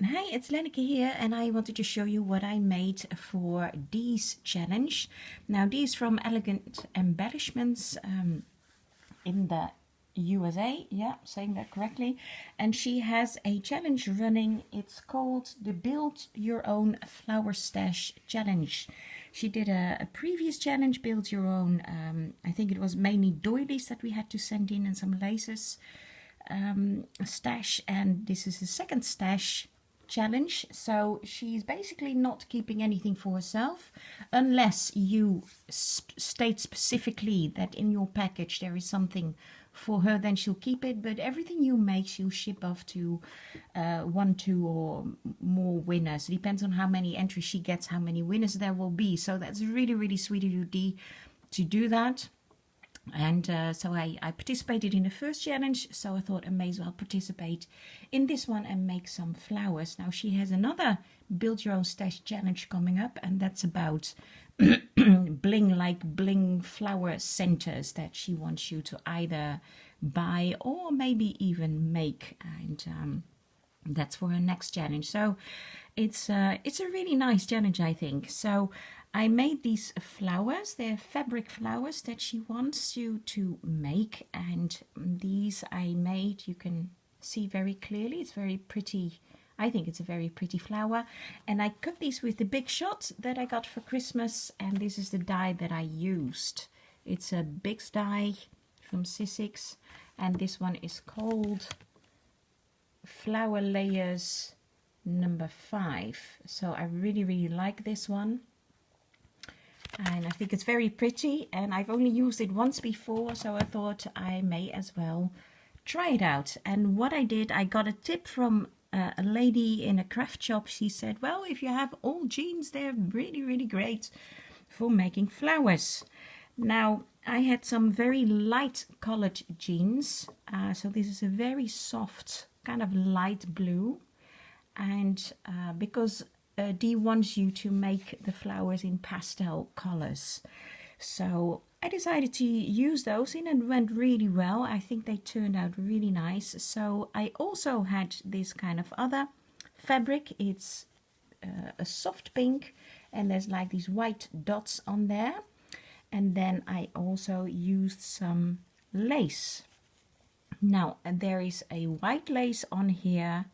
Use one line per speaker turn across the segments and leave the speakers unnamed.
Hi, it's Lenneke here, and I wanted to show you what I made for Dee's challenge. Now, Dee's from Elegant Embellishments in the USA, yeah, saying that correctly. And she has a challenge running. It's called the Build Your Own Flower Stash Challenge. She did a previous challenge, Build Your Own, I think it was mainly doilies that we had to send in and some laces stash, and this is the second stash challenge. So she's basically not keeping anything for herself unless you state specifically that in your package there is something for her, then she'll keep it. But everything you make she'll ship off to 1, 2 or more winners. It depends on how many entries she gets, how many winners there will be. So that's really sweet of you, Dee, to do that. And so I participated in the first challenge, so I thought I may as well participate in this one and make some flowers. Now she has another Build Your Own Stash challenge coming up, and that's about bling flower centers that she wants you to either buy or maybe even make. And that's for her next challenge. So it's a really nice challenge, I think. So I made these flowers. They're fabric flowers that she wants you to make, and these I made, you can see very clearly. It's very pretty. I think it's a very pretty flower, and I cut these with the Big Shot that I got for Christmas, and this is the die that I used. It's a Big die from Sissics, and this one is called Flower Layers number 5. So I really like this one, and I think it's very pretty, and I've only used it once before, so I thought I may as well try it out. And what I did, I got a tip from a lady in a craft shop. She said, well, if you have old jeans, they're really great for making flowers. Now I had some very light colored jeans, so this is a very soft kind of light blue, and because Dee wants you to make the flowers in pastel colors, so I decided to use those in, and went really well. I think they turned out really nice. So I also had this kind of other fabric. It's a soft pink, and there's like these white dots on there, and then I also used some lace. Now, and there is a white lace on here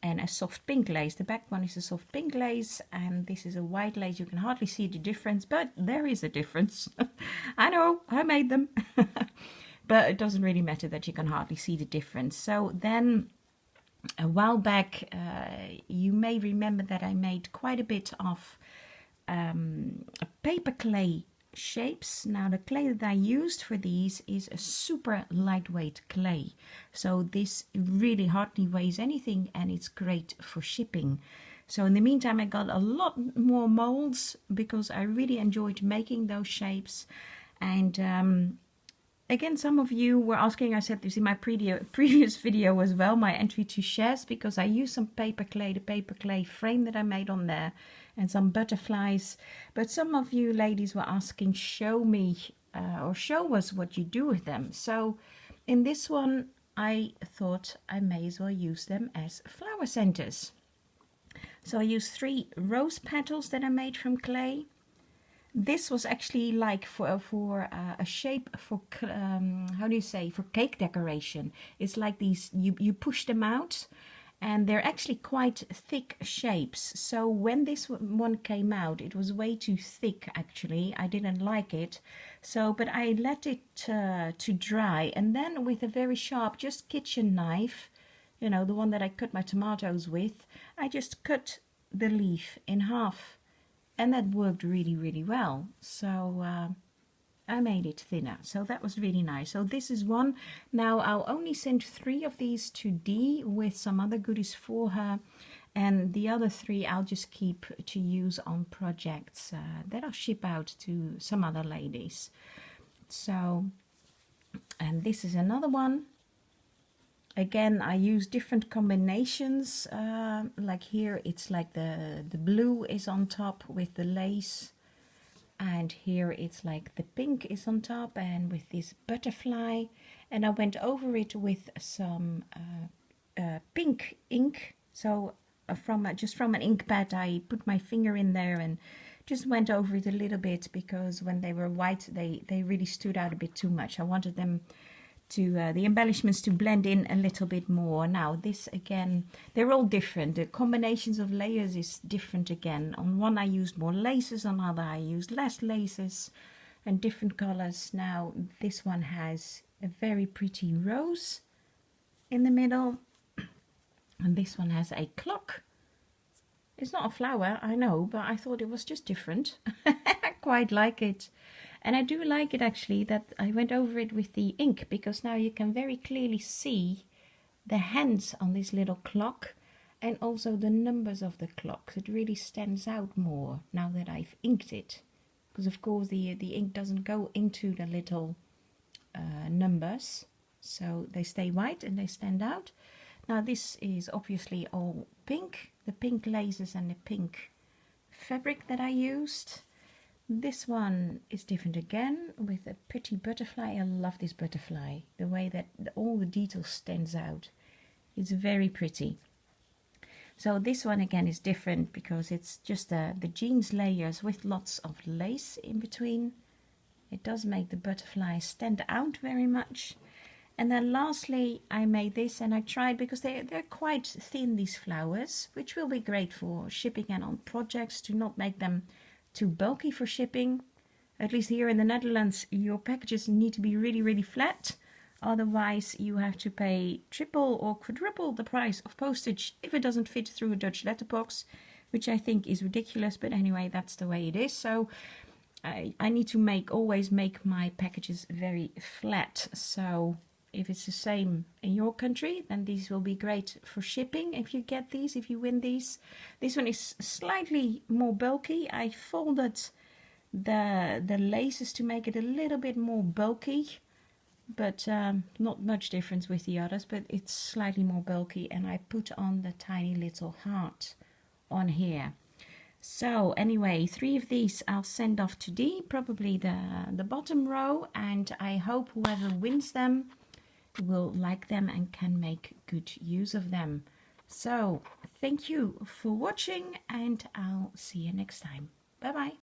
and a soft pink lace. The back one is a soft pink lace, and this is a white lace. You can hardly see the difference, but there is a difference. I know, I made them. But it doesn't really matter that you can hardly see the difference. So then a while back, you may remember that I made quite a bit of paper clay shapes. Now the clay that I used for these is a super lightweight clay, so this really hardly weighs anything, and it's great for shipping. So in the meantime I got a lot more molds because I really enjoyed making those shapes. And again, some of you were asking, I said this in my previous video as well, my entry to shares, because I used some paper clay, the paper clay frame that I made on there, and some butterflies. But some of you ladies were asking, show me or show us what you do with them. So in this one I thought I may as well use them as flower centers. So I used 3 rose petals that I made from clay. This was actually like for a shape for how do you say, for cake decoration. It's like these, you push them out, and they're actually quite thick shapes. So when this one came out, it was way too thick actually. I didn't like it. So but I let it to dry, and then with a very sharp, just kitchen knife, you know, the one that I cut my tomatoes with, I just cut the leaf in half. And that worked really well. So I made it thinner. So that was really nice. So this is one. Now I'll only send 3 of these to Dee with some other goodies for her. And the other 3 I'll just keep to use on projects that I'll ship out to some other ladies. So, and this is another one. Again, I use different combinations, like here it's like the blue is on top with the lace, and here it's like the pink is on top and with this butterfly, and I went over it with some pink ink. So just from an ink pad. I put my finger in there and just went over it a little bit, because when they were white, they really stood out a bit too much. I wanted them to the embellishments to blend in a little bit more. Now this again, they're all different. The combinations of layers is different again. On one I used more laces, on other I used less laces, and different colors. Now this one has a very pretty rose in the middle, and this one has a clock. It's not a flower, I know, but I thought it was just different. I quite like it. And I do like it actually that I went over it with the ink, because now you can very clearly see the hands on this little clock and also the numbers of the clock. It really stands out more now that I've inked it, because of course the ink doesn't go into the little numbers, so they stay white and they stand out. Now this is obviously all pink, the pink laces and the pink fabric that I used. This one is different again, with a pretty butterfly. I love this butterfly, the way that all the details stands out. It's very pretty. So this one again is different, because it's just the jeans layers with lots of lace in between. It does make the butterfly stand out very much. And then lastly I made this, and I tried, because they're quite thin, these flowers, which will be great for shipping and on projects, to not make them too bulky for shipping. At least here in the Netherlands your packages need to be really, really flat, otherwise you have to pay triple or quadruple the price of postage if it doesn't fit through a Dutch letterbox, which I think is ridiculous, but anyway, that's the way it is. So I need to always make my packages very flat. So if it's the same in your country, then these will be great for shipping if you get these, if you win these. This one is slightly more bulky. I folded the laces to make it a little bit more bulky, but not much difference with the others, but it's slightly more bulky, and I put on the tiny little heart on here. So anyway, 3 of these I'll send off to Dee, probably the bottom row, and I hope whoever wins them will like them and can make good use of them. So thank you for watching, and I'll see you next time. Bye bye.